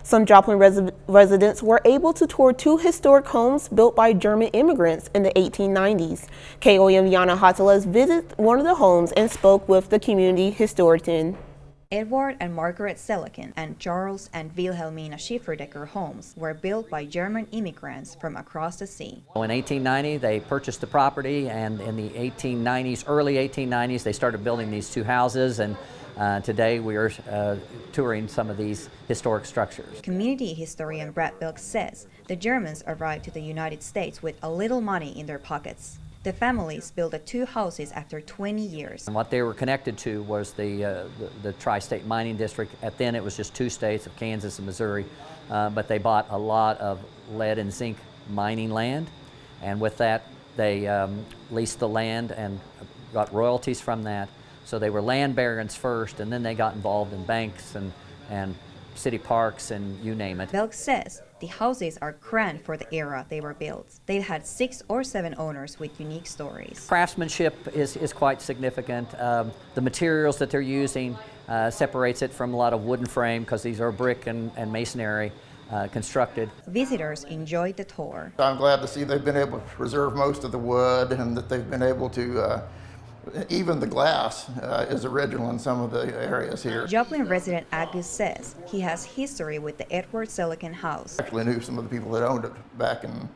Some Joplin residents were able to tour two historic homes built by German immigrants in the 1890s. KOM Yana Hatalas visited one of the homes and spoke with the community historian. Edward and Margaret Selikin and Charles and Wilhelmina Schifferdecker homes were built by German immigrants from across the sea. In 1890, they purchased the property, and in the early 1890s, they started building these two houses, and today we are touring some of these historic structures. Community historian Brad Bilk says the Germans arrived to the United States with a little money in their pockets. The families built the two houses after 20 years. And what they were connected to was the tri-state mining district. Then it was just two states of Kansas and Missouri, but they bought a lot of lead and zinc mining land, and with that they leased the land and got royalties from that. So they were land barons first, and then they got involved in banks and city parks and you name it. Belk says the houses are grand for the era they were built. They had 6 or 7 owners with unique stories. Craftsmanship is quite significant. The materials that they're using separates it from a lot of wooden frame, because these are brick and masonry constructed. Visitors enjoyed the tour. I'm glad to see they've been able to preserve most of the wood, and that they've been able to even the glass is original in some of the areas here. Joplin resident Agus says he has history with the Edward Selikin house. I actually knew some of the people that owned it back in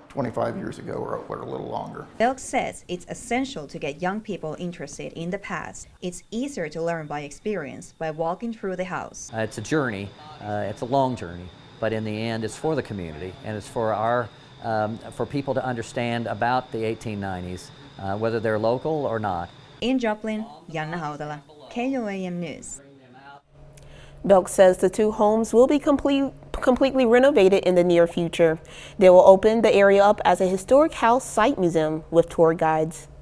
25 years ago or a little longer. Belk says it's essential to get young people interested in the past. It's easier to learn by experience by walking through the house. It's a journey, it's a long journey, but in the end it's for the community, and it's for for people to understand about the 1890s. Whether they're local or not. In Joplin, Yana Haudala, KOAM News. Belk says the two homes will be completely renovated in the near future. They will open the area up as a historic house site museum with tour guides.